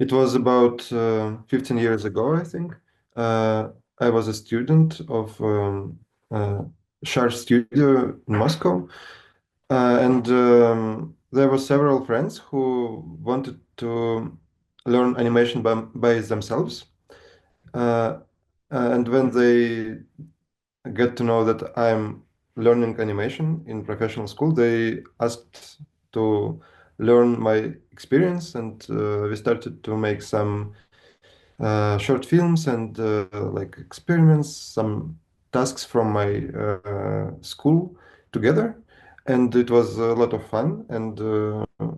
It was about 15 years ago, I think. I was a student of uh, Shar Studio in Moscow, and there were several friends who wanted to learn animation by themselves. Uh, and when they get to know that I'm learning animation in professional school, they asked to learn my experience, and we started to make some short films and like experiments, some tasks from my school together, and it was a lot of fun. And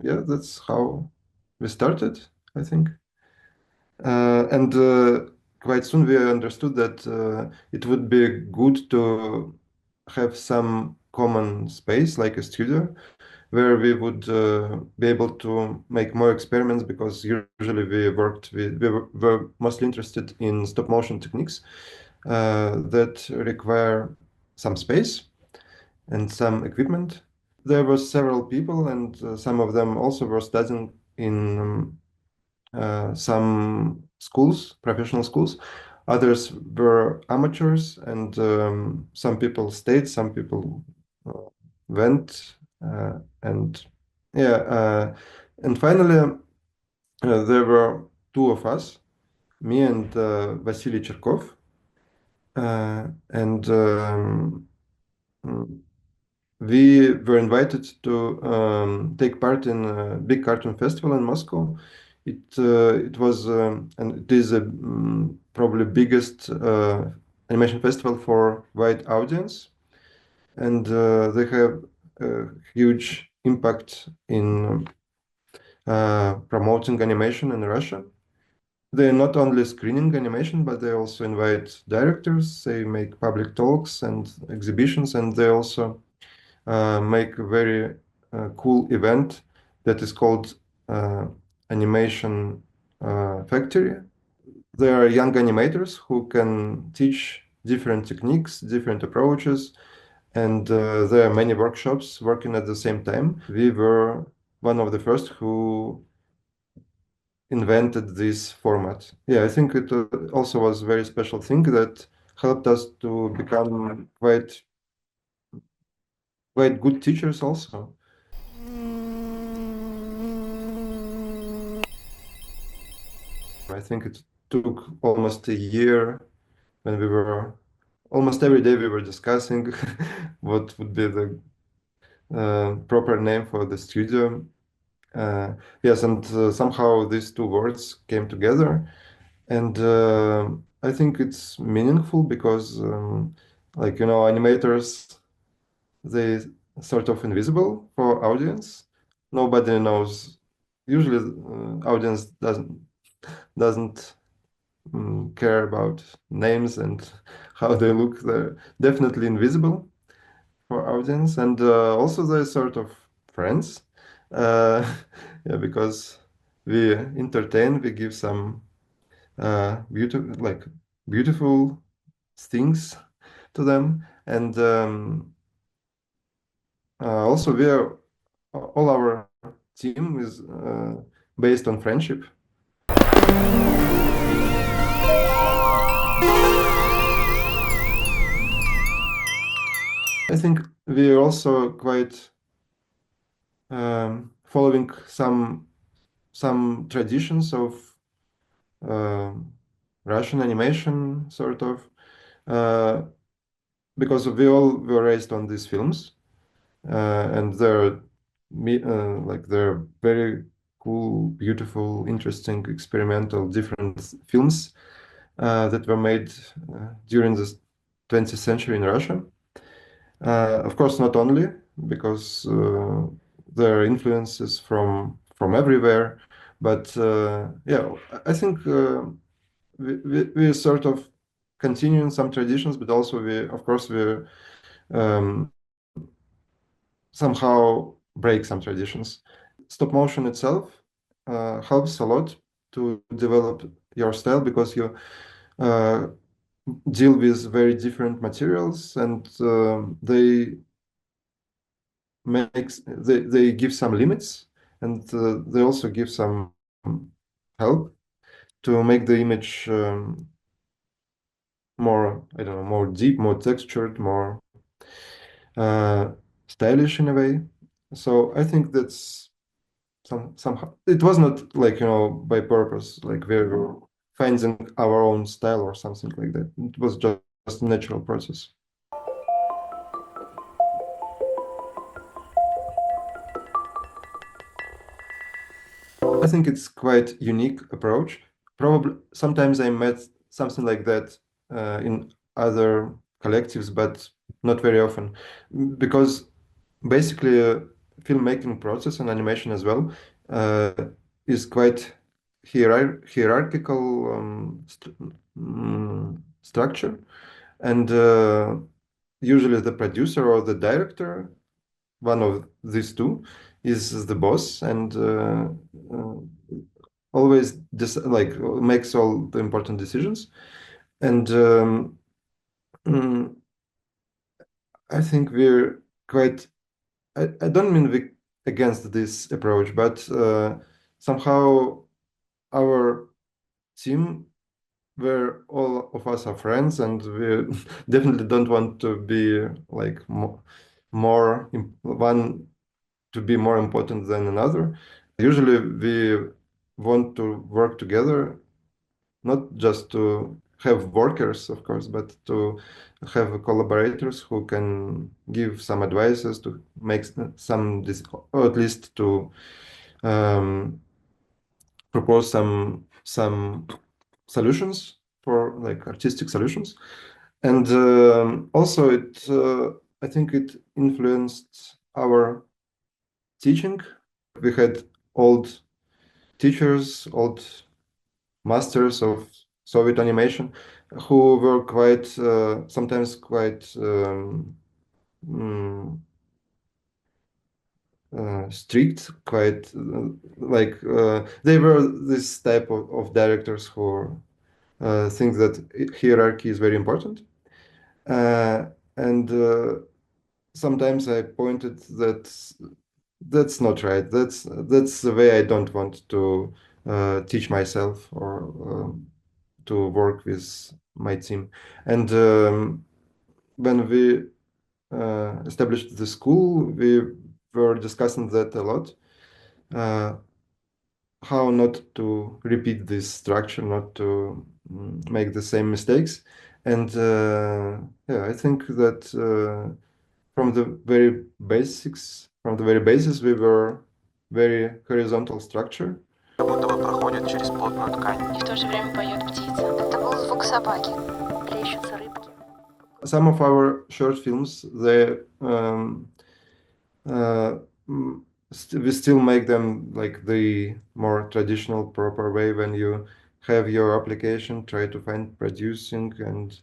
yeah, that's how we started, I think. And quite soon we understood that it would be good to have some common space, like a studio, where we would be able to make more experiments, because usually we were mostly interested in stop motion techniques that require some space and some equipment. There were several people, and some of them also were studying in some schools, professional schools. Others were amateurs, and some people stayed, some people went, and yeah, and finally there were two of us, me and Vasily Cherkov, and mm, we were invited to take part in a big cartoon festival in Moscow. It was and it is a probably biggest animation festival for wide audience, and they have a huge impact in promoting animation in Russia. They not only screening animation, but they also invite directors. They make public talks and exhibitions, and they also make a very cool event that is called uh, Animation Factory. There are young animators who can teach different techniques, different approaches, and there are many workshops working at the same time. We were one of the first who invented this format. Yeah, I think it also was a very special thing that helped us to become quite good teachers also. I think it took almost a year, when we were almost every day we were discussing what would be the proper name for the studio. Yes, and somehow these two words came together, and I think it's meaningful because, like, animators, they sort of invisible for audience. Nobody knows. Usually, audience doesn't care about names and how they look. They're definitely invisible for audience, and also they're sort of friends. Uh, yeah, because we entertain, we give some beautiful things to them, and also we are all our team is based on friendship. I think we are also quite following some traditions of um Russian animation, sort of, uh, because we all were raised on these films, and they're very cool, beautiful, interesting, experimental, different films that were made during the 20th century in Russia. Of course, not only, because there are influences from everywhere, but yeah, I think we sort of continuing some traditions, but also of course, we um, somehow break some traditions. Stop motion itself helps a lot to develop your style, because you uh, deal with very different materials, and they give some limits, and they also give some help. to make the image more, I don't know, more deep, more textured, more uh, stylish in a way. So I think that's somehow it was not like, by purpose, like we were finding our own style or something like that. It was just a natural process. I think it's quite unique approach. Probably sometimes I met something like that in other collectives, but not very often, because basically filmmaking process and animation as well uh, is quite hierarchical structure, and usually the producer or the director, one of these two, is the boss, and uh, always like makes all the important decisions. And mm, I think we're quite. I don't mean we against this approach, but somehow our team, where all of us are friends, and we definitely don't want to be like one to be more important than another. Usually, we want to work together, not just to have workers, of course, but to have collaborators who can give some advices to make some, or at least to um, propose some solutions for like artistic solutions. And also, I think it influenced our teaching. We had old teachers, old masters of Soviet animation, who were quite sometimes quite mm, strict, quite like they were this type of directors who think that hierarchy is very important. Uh, and sometimes I pointed that that's not right. That's the way I don't want to teach myself or to work with my team. And when we established the school, we were discussing that a lot. Uh, how not to repeat this structure, not to make the same mistakes. And yeah, I think that from the very basics, from the very basis, we were very horizontal structure. Как будто бы проходит через плотную ткань. И в то же время поет птица. Это был звук собаки. Плещутся рыбки. Some of our short films, they uh, we still make them like the more traditional, proper way when you have your application, try to find producing, and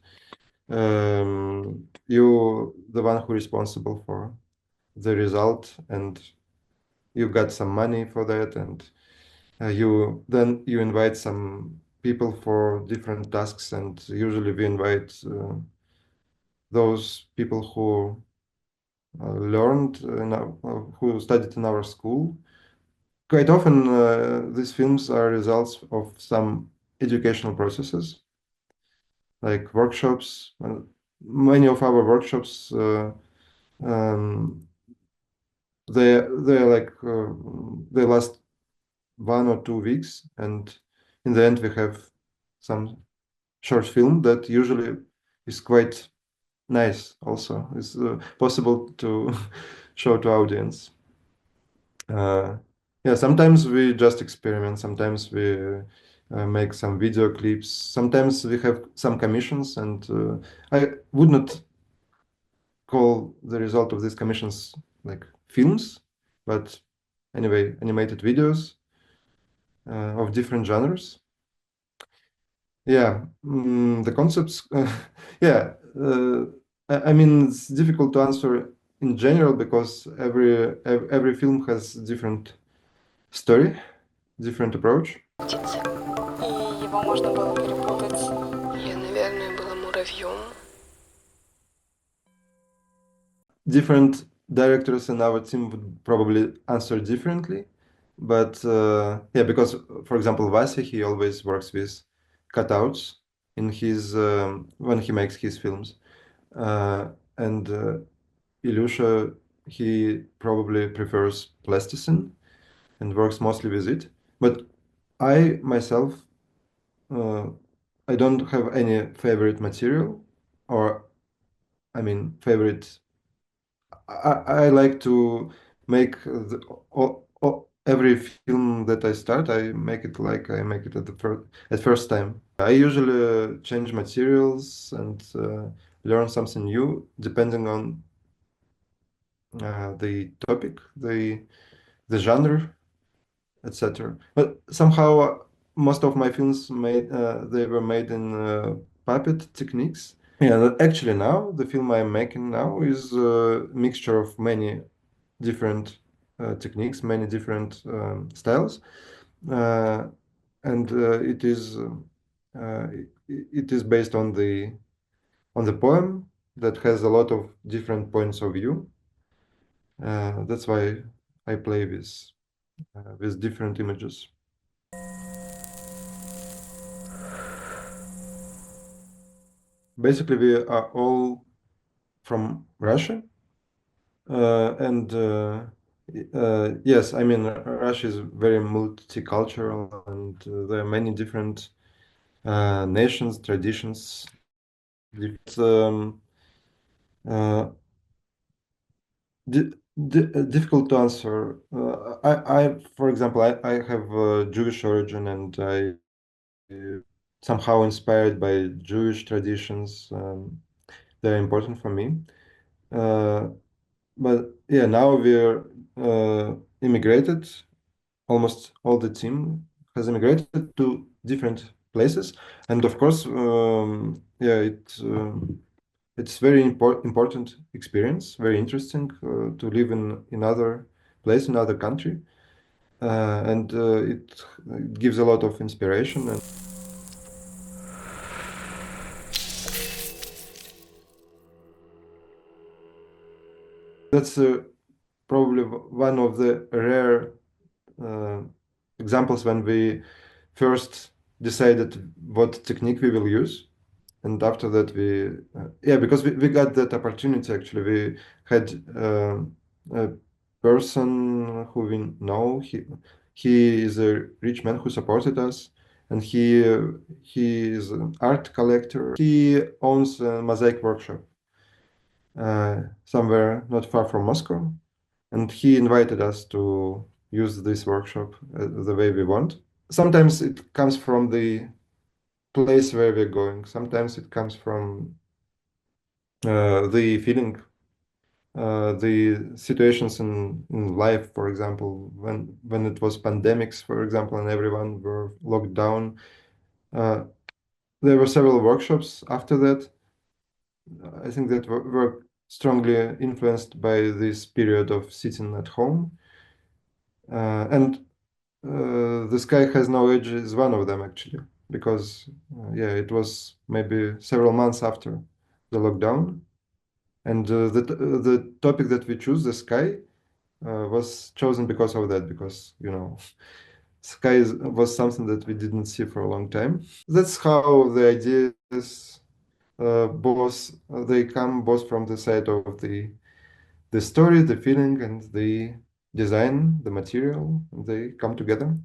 you the one who responsible for the result, and you got some money for that, and you invite some people for different tasks, and usually we invite those people who learned who studied in our school. Quite often, these films are results of some educational processes, like workshops. Many of our workshops, um, they like they last 1 or 2 weeks, and in the end, we have some short film that usually is quite nice. Also, it's possible to show to audience. Yeah, sometimes we just experiment. Sometimes we make some video clips. Sometimes we have some commissions, and I would not call the result of these commissions like films, but anyway, animated videos of different genres. Yeah, the concepts. Yeah, I mean, it's difficult to answer in general because every film has different story, different approach. Птицы. И его можно было перепутать. Я, наверное, была муравьем. Different directors in our team would probably answer differently. But yeah, because for example, Vasa, he always works with cutouts in his when he makes his films, and Ilyusha, he probably prefers plasticine and works mostly with it. But I myself, uh, I don't have any favorite material, or I mean, favorite. I like to make every film that I start, I make it like I make it at first time. I usually change materials and learn something new depending on the topic, the genre, etc. But somehow most of my films they were made in puppet techniques. Yeah, actually now the film I'm making now is a mixture of many different techniques, many different styles, uh, and it is based on the poem that has a lot of different points of view. That's why I play with different images. Basically, we are all from Russia, and yes, I mean Russia is very multicultural, and there are many different nations, traditions. It's uh, difficult to answer. For example, I have Jewish origin, and I somehow inspired by Jewish traditions. They're important for me. Uh, but yeah, now we're immigrated. Almost all the team has immigrated to different places, and of course, yeah, it's very important experience, very interesting to live in another place, another country, and it gives a lot of inspiration. And that's probably one of the rare uh, examples when we first decided what technique we will use. And after that, yeah, because we got that opportunity actually. We had a person who we know. He is a rich man who supported us, and he is an art collector. He owns a mosaic workshop somewhere not far from Moscow, and he invited us to use this workshop the way we want. Sometimes it comes from the place where we're going. Sometimes it comes from the feeling, the situations in life, for example, when it was pandemics, for example, and everyone were locked down. Uh, there were several workshops after that. I think that were strongly influenced by this period of sitting at home. And The Sky Has No Edge is one of them, actually, because, yeah, it was maybe several months after the lockdown. And the topic that we choose, the sky, was chosen because of that, because, was something that we didn't see for a long time. That's how the ideas they come both from the side of the story, the feeling, and the design, the material. They come together.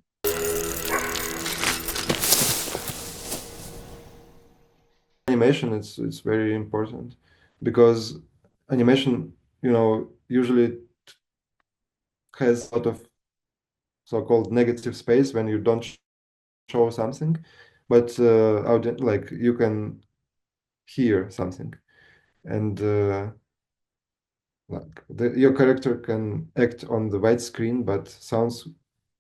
Animation, it's very important because animation, usually has a lot of so-called negative space when you don't show something, but like you can hear something, and like your character can act on the white screen, but sounds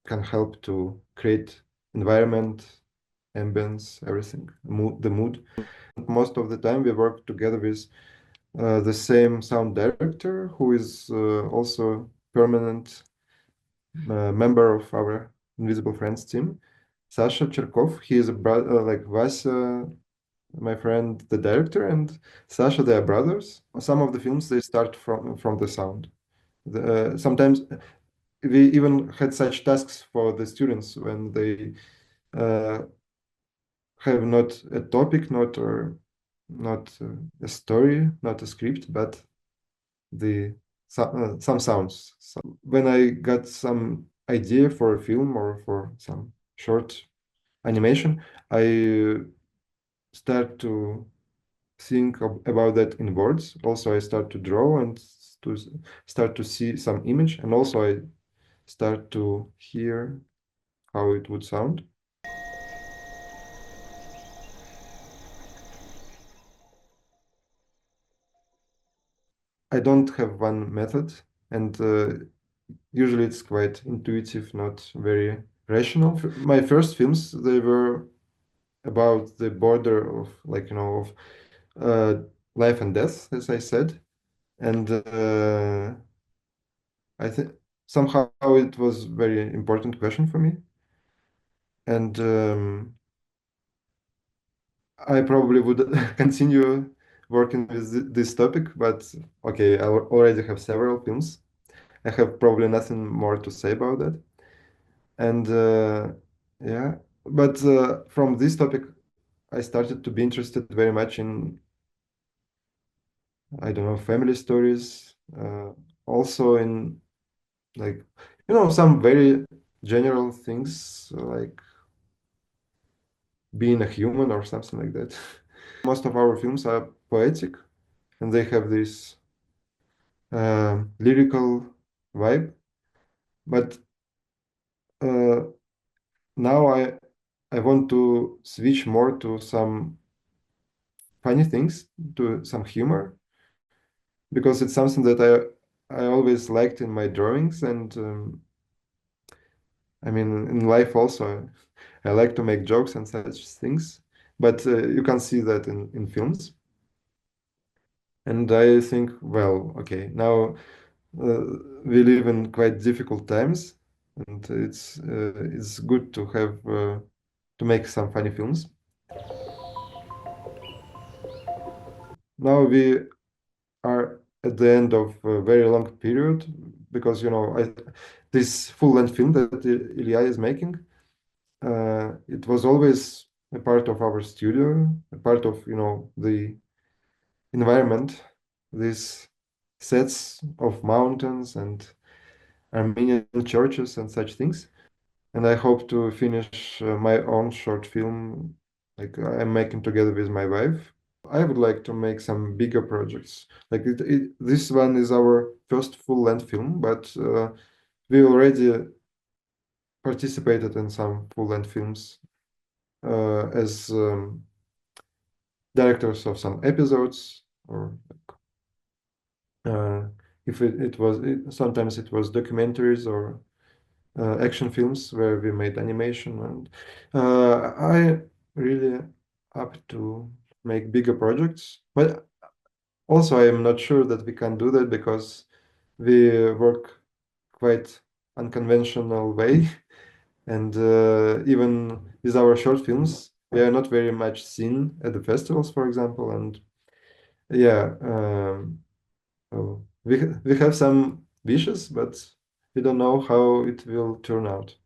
can help to create environment, ambience, everything, the mood. Most of the time, we work together with the same sound director, who is also permanent member of our Invisible Friends team, Sasha Cherkov. He is a brother, like Vasya, my friend, the director, and Sasha. They are brothers. Some of the films they start from the sound. Sometimes we even had such tasks for the students when they uh, have not a topic, not a story, not a script, but the some sounds. So when I got some idea for a film or for some short animation, I start to think about that in words. Also, I start to draw and to start to see some image, and also I start to hear how it would sound. I don't have one method, and usually it's quite intuitive, not very rational. My first films, they were about the border of, like, of uh, life and death, as I said. And I think somehow it was very important question for me. And I probably would continue working with this topic, but okay, I already have several films. I have probably nothing more to say about that. And yeah, but from this topic, I started to be interested very much in, I don't know, family stories, also in, like, some very general things like being a human or something like that. Most of our films are poetic and they have this lyrical vibe, but uh, now I want to switch more to some funny things, to some humor, because it's something that I always liked in my drawings, and I mean in life also. I like to make jokes and such things, but you can see that in films. And I think, well, okay, now uh, we live in quite difficult times, and it's good to have to make some funny films. Now we are at the end of a very long period because this full-length film that Ilya is making, it was always a part of our studio, a part of the environment, these sets of mountains and Armenian churches and such things. And I hope to finish my own short film, like I'm making together with my wife. I would like to make some bigger projects. Like this one is our first full-length film, but we already participated in some full-length films as directors of some episodes, or uh, if sometimes it was documentaries or action films where we made animation, and I really up to make bigger projects, but also I am not sure that we can do that because we work quite unconventional way, and even with our short films we are not very much seen at the festivals, for example. And yeah, we have some wishes, but we don't know how it will turn out.